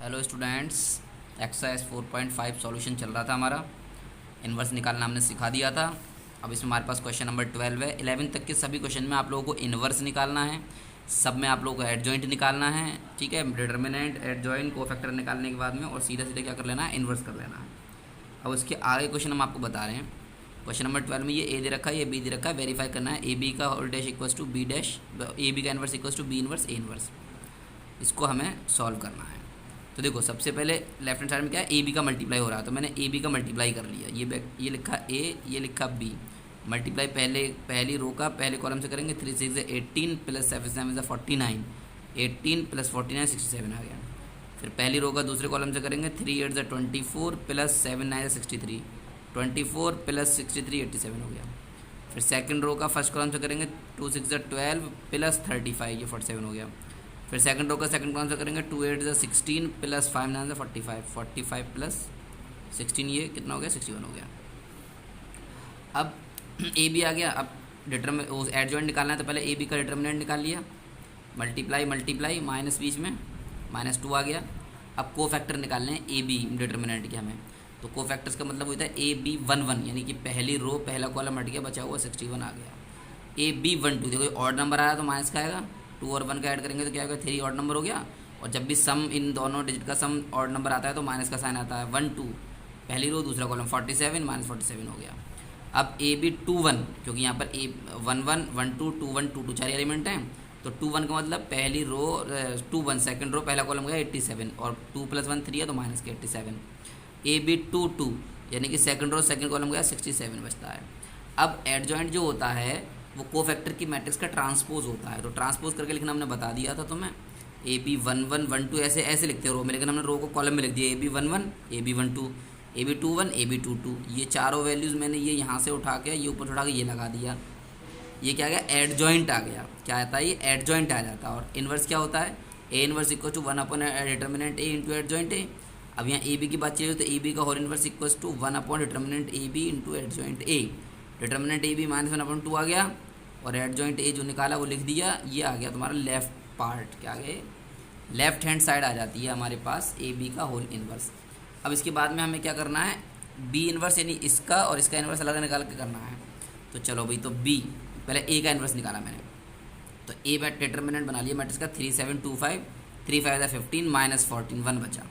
Hello students, exercise 4.5 solution चल रहा था हमारा। इन्वर्स निकालना हमने सिखा दिया था। अब इसमें हमारे पास क्वेश्चन नंबर 12 है। 11 तक के सभी क्वेश्चन में आप लोगों को इन्वर्स निकालना है, सब में आप लोगों को एडजॉइंट निकालना है। ठीक है, डिटर्मिनेंट, एडजॉइंट, कोफैक्टर निकालने के बाद में और सीधा सीधा क्या कर लेना है, इन्वर्स कर लेना है। अब उसके आगे क्वेश्चन हम आपको बता रहे हैं। क्वेश्चन नंबर 12 में ये ए दे रखा है, ये बी दे रखा है। वेरीफाई करना है ए बी का whole dash equals to B dash, A B का inverse equals to B inverse A inverse. इसको हमें सॉल्व करना है। तो देखो, सबसे पहले लेफ्ट हैंड साइड में क्या है, ए बी का मल्टीप्लाई हो रहा है, तो मैंने ए बी का मल्टीप्लाई कर लिया। ये लिखा ए, ये लिखा बी। मल्टीप्लाई पहली रो का पहले कॉलम से करेंगे। 3 6 18 प्लस 7 7 49, 18 प्लस 49 67 आ गया। फिर पहली रो का दूसरे कॉलम से करेंगे। 3 8 24 प्लस 7 9 63, 24 प्लस 63 87 हो गया। फिर सेकंड रो का फर्स्ट कॉलम से करेंगे। 2 6 12 प्लस 35, ये 47 हो गया। फिर सेकंड रो का सेकंड कॉलम से करेंगे। 2 8 16 प्लस 5 9 45, 45 प्लस 16, ये कितना हो गया, 61 हो गया। अब ए बी आ गया। अब एडजॉइंट निकालना है, तो पहले ए बी का डिटर्मिनेंट निकाल लिया। मल्टीप्लाई मल्टीप्लाई माइनस बीच में -2 आ गया। अब को फैक्टर निकालने हैं ए बी डिटर्मिनेंट के हमें। तो को फैक्टर्स का मतलब होता है ए बी 1 1, यानी कि पहली रो पहला कॉलम हट गया, बचा हुआ 61 आ गया। ए बी 1 2, देखो ऑड नंबर आया तो माइनस का आएगा, 2 और 1 का ऐड करेंगे तो क्या होगा, 3 ऑड नंबर हो गया। और जब भी सम इन दोनों डिजिट का सम ऑड नंबर आता है तो माइनस का साइन आता है। 1 2 पहली रो दूसरा कॉलम, 47 -47 हो गया। अब ए बी 2 1, क्योंकि यहाँ पर ए 1 1 1 2 2 1 2 2 चार एलिमेंट हैं, तो 2 1 का मतलब पहली रो 2 1, सेकंड रो पहला कॉलम गया 87, और 2 + 1 3 है तो माइनस के 87। ए बी 2 2, यानी कि सेकंड रो सेकंड कॉलम गया 67 बचता है। अब एडजॉइंट जो होता है वो कोफैक्टर की मैट्रिक्स का ट्रांसपोज होता है, तो ट्रांसपोज करके लिखना हमने बता दिया था तुम्हें। ए बी 1 1 1 2 ऐसे ऐसे लिखते हो रो में, लेकिन हमने रो को कॉलम में लिख दिया। A B 1 1, A B 1 2, A B 2 1, A B 2 2, ये चारों वैल्यूज़ मैंने ये यहाँ से उठा के ये ऊपर उठा के ये लगा दिया। ये क्या आ गया, एडजॉइंट आ गया। क्या आता है, ये एडजॉइंट आ जाता है। और इन्वर्स क्या होता है, A inverse equal to 1 upon determinant A into adjoint A. अब यहाँ ए बी की बात चलिए तो ए बी का whole inverse equal to 1 upon determinant A B into adjoint A. Determinant A B -1/2 आ गया, और एडजॉइंट ए जो निकाला वो लिख दिया। ये आ गया तुम्हारा लेफ्ट पार्ट, क्या आ गया, लेफ्ट हैंड साइड आ जाती है हमारे पास ए बी का होल इन्वर्स। अब इसके बाद में हमें क्या करना है, बी इन्वर्स, यानी इसका और इसका इन्वर्स अलग निकाल के करना है। तो चलो भाई, तो बी पहले ए का इन्वर्स निकाला मैंने, तो ए में डिटर्मिनेंट बना लिया मैट्रिक्स का 3 7 2 5, 3 5 15 -14 1 बचा।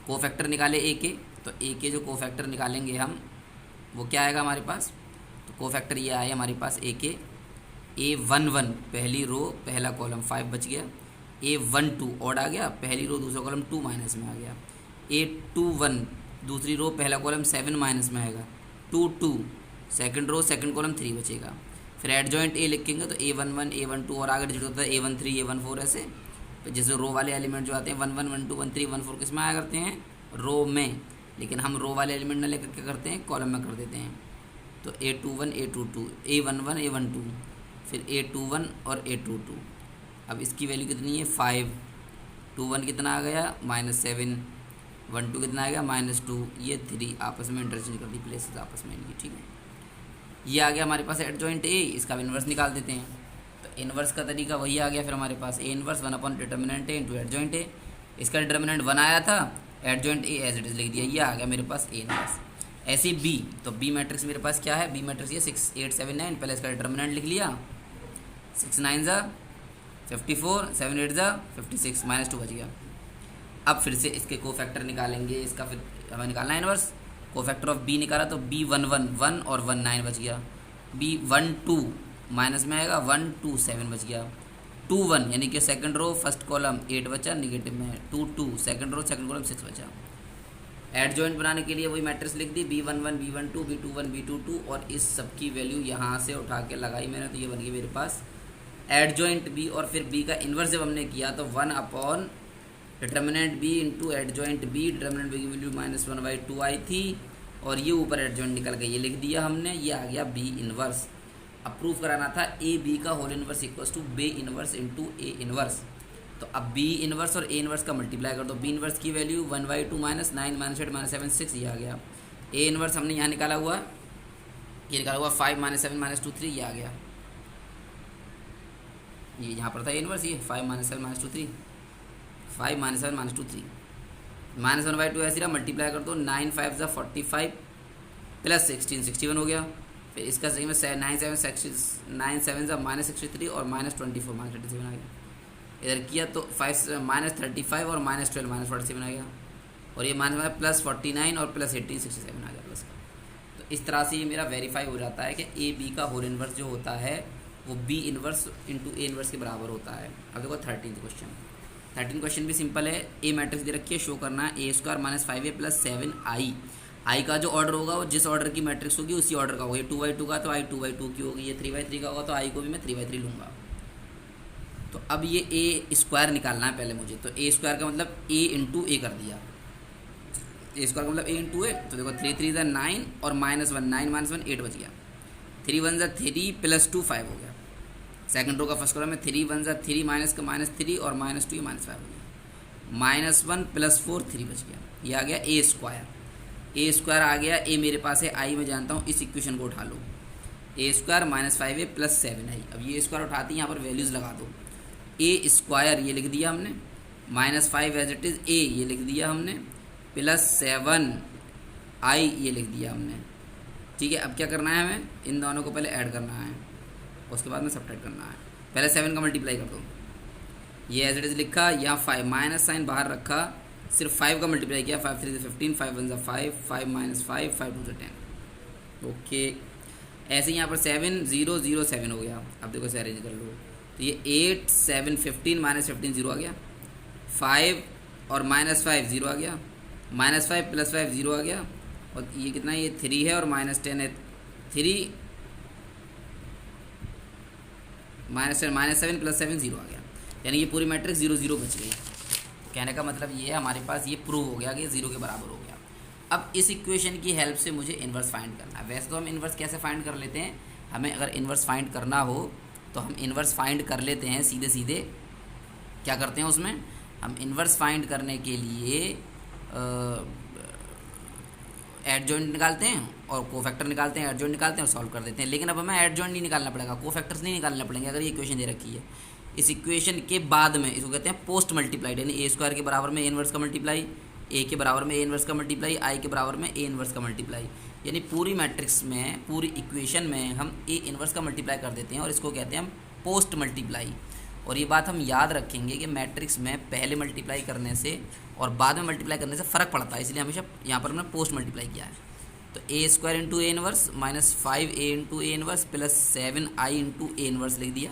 कोफैक्टर निकाले ए के, तो ए के जो कोफैक्टर निकालेंगे हम वो क्या आएगा हमारे पास, तो कोफैक्टर ये आया हमारे पास ए के। ए 1 1 पहली रो पहला कॉलम 5 बच गया। ए 1 2 ऑड आ गया, पहली रो दूसरा कॉलम 2 माइनस में आ गया। ए 2 1 दूसरी रो पहला कॉलम 7 माइनस में आएगा। 2 2 सेकंड रो सेकंड कॉलम 3 बचेगा। फिर एडजॉइंट ए लिखेंगे तो ए 1 1, ए 1 2 और आगे डिजिट होता है ए 1 3, ए 1 4 ऐसे। तो जैसे रो वाले एलिमेंट जो आते हैं 1 1 1 2 1 3 1 4 किस में आया करते हैं, रो में, लेकिन हम रो वाले एलिमेंट ना लेकर क्या करते हैं, कॉलम में कर देते हैं। तो ए 2 1, ए 2 2, ए 1 1, ए 1 2, फिर ए 2 1 और ए 2 2। अब इसकी वैल्यू कितनी है, 5, 2 1 कितना आ गया, -7, 1 2 कितना आ गया, -2, ये 3 आपस में इंटरचेंज कर दी प्लेसेस आपस में इनकी। ठीक है, ये आ गया हमारे पास एडजॉइंट ए, इसका इन्वर्स निकाल देते हैं। तो इन्वर्स का तरीका वही आ गया फिर हमारे पास, A inverse 1 upon determinant A into adjoint A. इसका डिटर्मिनेंट 1 आया था, adjoint A as it is लिख दिया, ये आ गया मेरे पास ए इन्वर्स। ऐसे बी, तो बी मैट्रिक्स मेरे पास क्या है, बी मैट्रिक्स ये 6 8 7 9, पहले इसका डिटर्मिनेंट लिख लिया, 6 9 54, 7 8 56, -2 बच गया। अब फिर से इसके कोफैक्टर निकालेंगे, इसका फिर हमें निकालना है इन्वर्स। कोफैक्टर ऑफ बी निकाला तो बी 1 1 1 और 1 9 बच गया। बी 1 2 माइनस में आएगा, 1 2 7 बच गया। 2 1 यानी कि सेकंड रो फर्स्ट कॉलम 8 बचा, निगेटिव में 2 2 सेकंड रो सेकंड कॉलम 6 बचा। एडजॉइंट बनाने के लिए वही मैट्रिक्स लिख दी, बी 1 1 बी 1 2 बी 2 1 बी 2 2, और इस सब की वैल्यू यहाँ से उठा के लगाई मैंने, तो ये बन गई मेरे पास एडजॉइंट बी। और फिर बी का इन्वर्स जब हमने किया तो 1 upon determinant B into adjoint B, determinant B की वैल्यू -1/2 आई थी, और ये ऊपर एडजॉइंट निकल गई, ये लिख दिया हमने, ये आ गया बी इन्वर्स। अब प्रूफ कराना था ए बी का whole inverse equals to B inverse into A inverse. तो अब बी इन्वर्स और ए इन्वर्स का मल्टीप्लाई कर दो। बी इन्वर्स की वैल्यू 1/2 -9 -8 -7 6, ये आ गया। ए इन्वर्स हमने यहाँ निकाला हुआ, ये निकाला हुआ 5 -7 -2 3, ये आ गया। ये यहाँ पर था ए इन्वर्स, ये 5 -7 -2 3, 5 -7 -2 3, -1/2 ऐसे रहा, मल्टीप्लाई कर दो, 9 5 ज़ा 45 प्लस 16 61 हो गया। फिर इसका सही में 9 7 ज़ा -63 और -24 -37 आ गया। इधर किया तो 5 -35 और -12 -47 आ गया। और ये प्लस 49 और प्लस 18 67 आ गया प्लस का। तो इस तरह से ये मेरा वेरीफाई हो जाता है कि ए बी का होल इन्वर्स जो होता है वो B inverse into A inverse के बराबर होता है। अब देखो 13 क्वेश्चन भी सिंपल है। ए मैट्रिक्स दे रखी है, शो करना है A² - 5A + 7I। आई का जो ऑर्डर होगा वो जिस ऑर्डर की मैट्रिक्स होगी उसी ऑर्डर का होगा। ये 2/2 का तो आई 2/2 की होगी, ये 3/3 का होगा तो आई को भी मैं 3/3 लूँगा। तो अब ये A² निकालना है पहले मुझे। तो A² का मतलब A इंटू ए कर दिया, A² का मतलब A इंटू ए। तो देखो 3 3 ज़ा 9 और -1 9 -1 8 बच गया। 3 1 ज़ा 3 + 2 5 हो गया। सेकंड रो का फर्स्ट कॉलम में 3 1 ज़ा 3 -3 और -2 -5 हो गया। -1 + 4 3 बच गया। ये आ गया A² आ गया। ए मेरे पास है, आई मैं जानता हूँ, इस इक्वेशन को उठा लो। A² - 5A + 7I। अब ये स्क्वायर उठाती हैं, यहाँ पर वैल्यूज़ लगा दो। A² ये लिख दिया हमने, -5 एज इट इज़ A ये लिख दिया हमने, प्लस 7I ये लिख दिया हमने। ठीक है, अब क्या करना है हमें, इन दोनों को पहले ऐड करना है, उसके बाद में सब्ट्रैक्ट करना है। पहले 7 का मल्टीप्लाई कर दो, ये एज इट इज़ लिखा, यहाँ 5 माइनस साइन बाहर रखा, सिर्फ 5 का मल्टीप्लाई किया। 5 3 15, 5 1 5, 5 - 5, 5 2 10। ओके, ऐसे ही यहाँ पर 7 0 0 7 हो गया। अब देखो से अरेंज कर लो, तो ये 8 7 15 -15 0 आ गया। 5 और -5 0 आ गया, -5 + 5 0 आ गया। और ये कितना है, ये 3 है और -10 है, 3 -10 -7 + 7 0 आ गया। यानी ये पूरी मैट्रिक्स 0 0 बच गई। कहने का मतलब ये है, हमारे पास ये प्रूव हो गया कि 0 के बराबर हो गया। अब इस इक्वेशन की हेल्प से मुझे इन्वर्स फाइंड करना है। वैसे तो हम इन्वर्स कैसे फाइंड कर लेते हैं, हमें अगर इन्वर्स फाइंड करना हो तो हम इन्वर्स फाइंड कर लेते हैं सीधे सीधे। क्या करते हैं उसमें, हम इन्वर्स फाइंड करने के लिए एडजॉइंट निकालते हैं और कोफैक्टर निकालते हैं, एडजॉइंट निकालते हैं और सॉल्व कर देते हैं। लेकिन अब हमें एडजॉइंट नहीं निकालना पड़ेगा, कोफैक्टर्स नहीं निकालने पड़ेंगे अगर ये इक्वेशन दे रखी है। इस इक्वेशन के बाद में इसको कहते हैं पोस्ट मल्टीप्लाइड, यानी A² के बराबर में A इन्वर्स का मल्टीप्लाई, A के बराबर में A इन्वर्स का मल्टीप्लाई, I के बराबर में A इन्वर्स का मल्टीप्लाई। यानी पूरी मैट्रिक्स में, पूरी इक्वेशन में हम A इन्वर्स का मल्टीप्लाई कर देते हैं और इसको कहते हैं हम पोस्ट मल्टीप्लाई। और ये बात हम याद रखेंगे कि मैट्रिक्स में पहले मल्टीप्लाई करने से और बाद में मल्टीप्लाई करने से फ़र्क पड़ता है, इसलिए हमेशा यहाँ पर हमने पोस्ट मल्टीप्लाई किया है। तो A² into A inverse -5A into A inverse plus 7I into A inverse लिख दिया।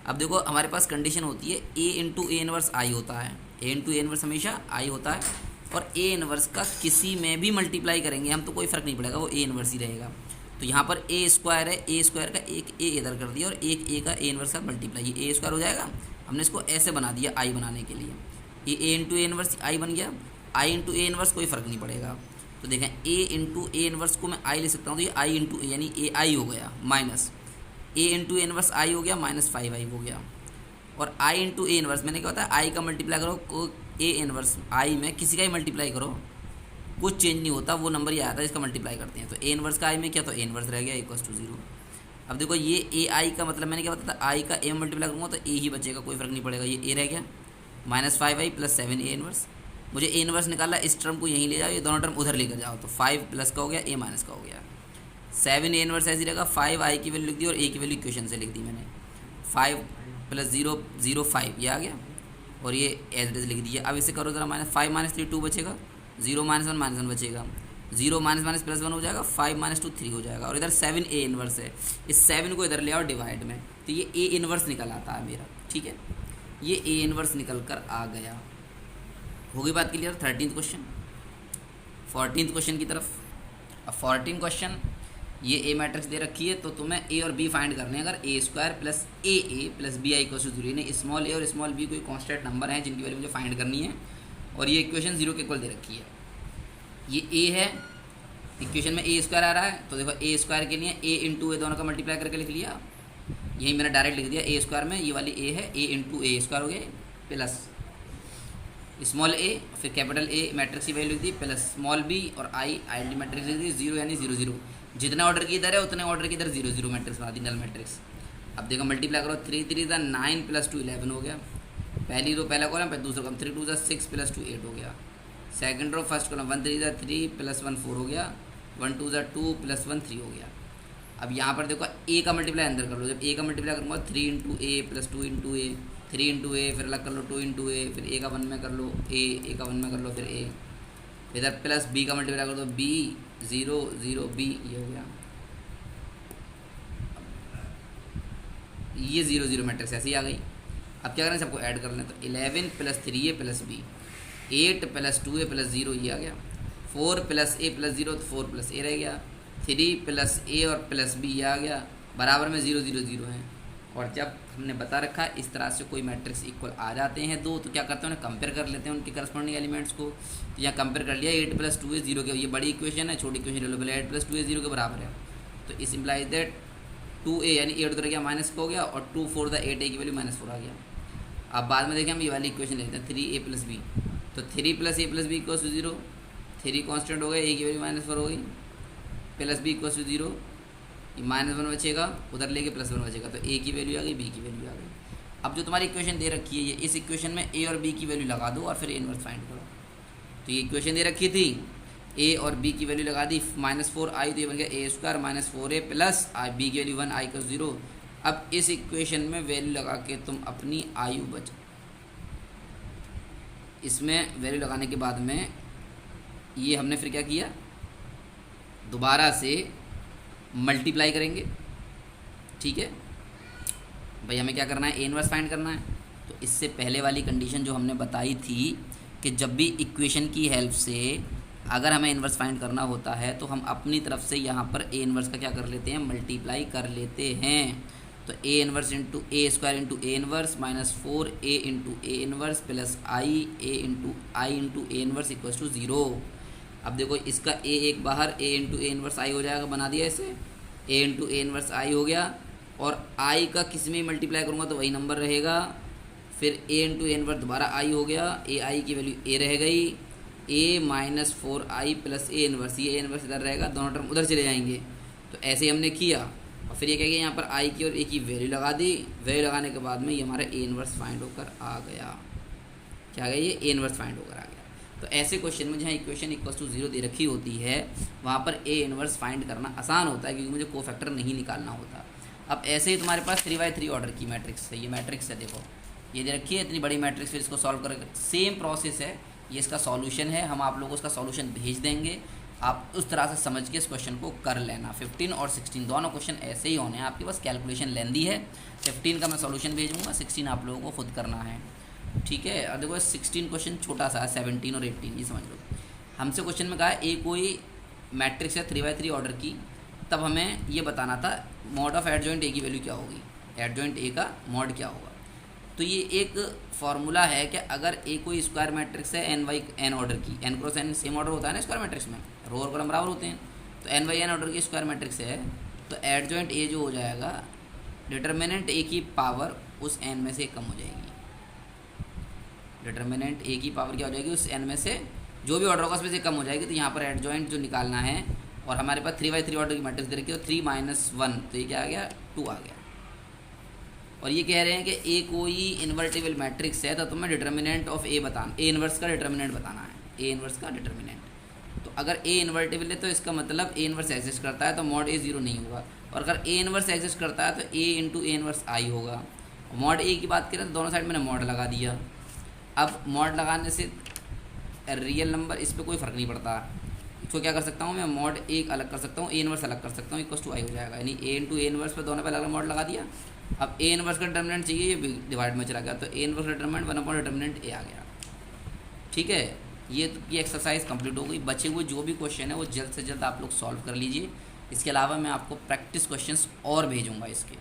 अब देखो हमारे पास कंडीशन होती है A into A inverse I होता है, A इंटू A इन्वर्स हमेशा I होता है। और A इन्वर्स का किसी में भी मल्टीप्लाई करेंगे हम तो कोई फ़र्क नहीं पड़ेगा, वो A इन्वर्स ही रहेगा। तो यहाँ पर A² है, A² का एक A इधर कर दिया और एक A का A इन्वर्स का मल्टीप्लाई, ये A² हो जाएगा। हमने इसको ऐसे बना दिया I बनाने के लिए, ये A into A inverse I बन गया। I इंटू A इन्वर्स कोई फ़र्क नहीं पड़ेगा। तो देखें A इंटू A इन्वर्स को मैं I लिख सकता हूँ, तो ये I इंटू यानी AI हो गया, minus A into A inverse I हो गया, -5I हो गया। और I इंटू A इन्वर्स मैंने क्या होता है, I का मल्टीप्लाई करो A इन्वर्स I में किसी का ही मल्टीप्लाई करो, कुछ चेंज नहीं होता, वो नंबर ही आता है इसका मल्टीप्लाई करते हैं। तो A इन्वर्स का I में क्या, तो A इन्वर्स रह गया = 0। अब देखो ये AI का मतलब मैंने क्या बताया था, I का A मल्टीप्लाई करूँगा तो A ही बचेगा, कोई फ़र्क नहीं पड़ेगा, ये A रह गया। -5I + 7A इन्वर्स, मुझे A इन्वर्स निकाला, इस टर्म को यहीं ले जाओ, ये दोनों टर्म उधर लेकर जाओ, तो 5 प्लस का हो गया, A माइनस का हो गया। 7A इन्वर्स ऐसे रहेगा, 5I की वैल्यू लिख दी और A की वैल्यू इक्वेशन से लिख दी मैंने, 5 + 0 0 5 ये आ गया और ये एज लिख दिया। अब इसे करो जरा, -5 - 3 2 बचेगा, 0 - 1 -1 बचेगा, 0 - +1 हो जाएगा, 5 - 2 3 हो जाएगा। और इधर 7A इन्वर्स है, इस 7 को इधर ले आओ डिवाइड में, तो ये A इन्वर्स निकल आता है मेरा। ठीक है, ये A इन्वर्स निकल कर आ गया। होगी बात clear. 13th question, 14th question की तरफ। अब 14 क्वेश्चन, ये A मैट्रिक्स दे रखी है तो तुम्हें A और B फाइंड करने हैं। अगर A² + AA + BI = 0, यानी स्मॉल a और स्मॉल b कोई कांस्टेंट नंबर है जिनकी वैल्यू मुझे फाइंड करनी है और ये इक्वेशन 0 के इक्वल दे रखी है। ये A है, इक्वेशन में A² आ रहा है, तो देखो A² के लिए A इंटू A दोनों का मल्टीप्लाई करके लिख लिया, यही मैंने डायरेक्ट लिख दिया A² में, ये वाली A है, A इंटू A² हो गया, प्लस स्मॉल a, फिर कैपिटल A मैट्रिक्स की वैल्यू लिख दी, प्लस स्मॉल b और आई मैट्रिक्स लिख दी, 0 यानी 0 0, जितने ऑर्डर की इधर है उतने ऑर्डर की इधर 0 0 मैट्रिक्स बना दी, नल मैट्रिक्स। अब देखो मल्टीप्लाई करो, 3 3 = 9 + 2 11 हो गया, पहली रो पहला कॉलम, फिर दूसरा कॉलम, 3 2 = 6 + 2 8 हो गया, second row first column 1 3 3 plus 1 4 हो गया, 1 2 2 प्लस 1 3 हो गया। अब यहाँ पर देखो ए का मल्टीप्लाई अंदर कर लो, जब ए का मल्टीप्लाई करूँगा 3 इंटू ए प्लस 2 इंटू ए, 3 इंटू ए फिर अलग कर लो 2 इंटू ए, फिर ए का 1 में कर लो ए का 1 में कर लो फिर ए, इधर प्लस बी का मल्टीप्लाई कर दो बी 0 0 बी, ये हो गया। ये 0 0 मैट्रिक्स ऐसी आ गई। अब क्या करें, सबको ऐड कर लें, तो 11 प्लस 3 ए प्लस बी, 8 प्लस 2 ए प्लस 0 ये आ गया, 4 प्लस ए प्लस 0 तो 4 प्लस ए रह गया, 3 प्लस ए और प्लस बी ये आ गया, बराबर में 0 0 0 है। और जब हमने बता रखा है इस तरह से कोई मैट्रिक्स इक्वल आ जाते हैं दो, तो क्या करते हैं उन्हें कंपेयर कर लेते हैं उनके करस्पॉन्डिंग एलिमेंट्स को। तो यहाँ कंपेयर कर लिया 8 प्लस 2 ए 0 के, ये बड़ी इक्वेशन है, छोटी इक्वेशन ले लो, पहले 8 प्लस 2 ए 0 के बराबर है, तो इस इम्प्लाइज दैट 2a यानी 8 उधर गया माइनस हो गया, और 2 4 द 8 a की वैल्यू -4 आ गया। अब बाद में देखें हम ये वाली इक्वेशन लेते हैं 3a प्लस बी, तो 3 plus A plus B equals to 0, 3 constant हो गया, ए की वैल्यू -4 हो गई, प्लस बी इक्वल्स टू 0, ये -1 बचेगा, उधर लेके +1 बचेगा, तो ए की वैल्यू आ गई, बी की वैल्यू आ गई। अब जो तुम्हारी इक्वेशन दे रखी है ये, इस इक्वेशन में ए और बी की वैल्यू लगा दो और फिर ए इनवर्स फाइंड करो। तो ये इक्वेशन दे रखी थी, ए और बी की वैल्यू लगा दी, -4 आई तो ये बन गया ए स्क्वायर -4a प्लस आई, बी की वैल्यू 1 आई का 0। अब इस इक्वेशन में वैल्यू लगा के तुम अपनी आयु बच, इसमें वैल्यू लगाने के बाद में ये हमने फिर क्या किया, दोबारा से मल्टीप्लाई करेंगे, ठीक है भाई। हमें क्या करना है, ए इनवर्स फाइंड करना है। तो इससे पहले वाली कंडीशन जो हमने बताई थी कि जब भी इक्वेशन की हेल्प से अगर हमें इन्वर्स फाइंड करना होता है तो हम अपनी तरफ से यहाँ पर ए इन्वर्स का क्या कर लेते हैं, मल्टीप्लाई कर लेते हैं। तो A inverse into A square into A inverse -4a into A inverse plus I A into A inverse equals to 0। अब देखो इसका ए एक बाहर, ए इंटू ए इन्वर्स आई हो जाएगा, बना दिया इसे, ए इंटू ए इन्वर्स आई हो गया, और आई का किस में मल्टीप्लाई करूँगा तो वही नंबर रहेगा, फिर ए इंटू ए इन्वर्स दोबारा आई हो गया, ए आई की वैल्यू ए रह गई, a -4i plus A inverse, ये ए इन्वर्स इधर रहेगा, दोनों टर्म उधर चले जाएंगे। तो ऐसे ही हमने किया, और फिर ये क्या किया, यहाँ पर i की और a की वैल्यू लगा दी, वैल्यू लगाने के बाद में ये हमारा ए इन्वर्स फाइंड होकर आ गया। क्या आ गया, ये ए इन्वर्स फाइंड होकर आ गया। तो ऐसे क्वेश्चन में जहाँ इक्वेशन इक्वल्स टू 0 दे रखी होती है वहाँ पर ए इन्वर्स फाइंड करना आसान होता है, क्योंकि मुझे कोफैक्टर नहीं निकालना होता। अब ऐसे ही तुम्हारे पास 3x3 ऑर्डर की मैट्रिक्स है, ये मैट्रिक्स है, देखो ये दे रखी है इतनी बड़ी मैट्रिक्स, फिर इसको सॉल्व करेंगे, सेम प्रोसेस है, ये इसका सॉल्यूशन है, हम आप लोगों को उसका सॉल्यूशन भेज देंगे, आप उस तरह से समझ के इस क्वेश्चन को कर लेना। 15 और 16 दोनों क्वेश्चन ऐसे ही होने हैं आपके पास, कैलकुलेशन लेंदी है। 15 का मैं सॉल्यूशन भेजूंगा, 16 आप लोगों को खुद करना है, ठीक है। और देखो 16 क्वेश्चन छोटा सा है, 17 और 18 ये समझ लो। हमसे क्वेश्चन में कहा ए कोई मैट्रिक्स है 3x3 ऑर्डर की, तब हमें ये बताना था मॉड ऑफ एडजॉइंट ए की वैल्यू क्या होगी, एडजॉइंट ए का मॉड क्या होगा। तो ये एक फार्मूला है कि अगर ए कोई स्क्वायर मैट्रिक्स है n/n ऑर्डर की, n cross n same order होता है ना स्क्वायर मैट्रिक्स में, रो और कॉलम बराबर होते हैं, तो n/n ऑर्डर की स्क्वायर मैट्रिक्स है, तो एडजॉइंट ए जो हो जाएगा, डिटर्मिनेंट ए की पावर उस n में से कम हो जाएगी, डिटर्मिनेंट ए की पावर क्या हो जाएगी, उस n में से जो भी ऑर्डर होगा उसमें से कम हो जाएगी। तो यहाँ पर एडजॉइंट जो निकालना है, और हमारे पास 3x3 ऑर्डर की मैट्रिक्स दे रखी है, तो 3 - 1 तो ये क्या आ गया, 2 आ गया। और ये कह रहे हैं कि ए कोई इन्वर्टिबल मैट्रिक्स है, तो तुम्हें डिटर्मिनेंट ऑफ ए बताना, ए इन्वर्स का डिटर्मिनेंट बताना है, ए इन्वर्स का डिटर्मिनेंट। तो अगर ए इन्वर्टिबल है तो इसका मतलब ए इन्वर्स एग्जिस्ट करता है, तो मॉड ए 0 नहीं होगा, और अगर ए इन्वर्स एग्जिस्ट करता है तो ए इंटू ए इन्वर्स आई होगा। मॉड ए की बात करें तो दोनों साइड मैंने मॉड लगा दिया। अब मॉड लगाने से रियल नंबर इस पर कोई फ़र्क नहीं पड़ता, इसको क्या कर सकता हूँ मैं, मॉड एक अलग कर सकता हूँ, ए इन्वर्स अलग कर सकता हूँ, इक्वल्स टू आई हो जाएगा, यानी ए इंटू ए इन्वर्स पर दोनों पर अलग अलग मॉड लगा दिया। अब ए इन्वर्स का डिटर्मिनेंट चाहिए, ये डिवाइड में चला गया, तो ए इन्वर्स का डिटर्मिनेंट 1 डिटर्मिनेंट ए आ गया, ठीक है। ये की एक्सरसाइज कंप्लीट हो गई। बचे हुए जो भी क्वेश्चन है वो जल्द से जल्द आप लोग सॉल्व कर लीजिए। इसके अलावा मैं आपको प्रैक्टिस क्वेश्चंस और भेजूँगा इसके।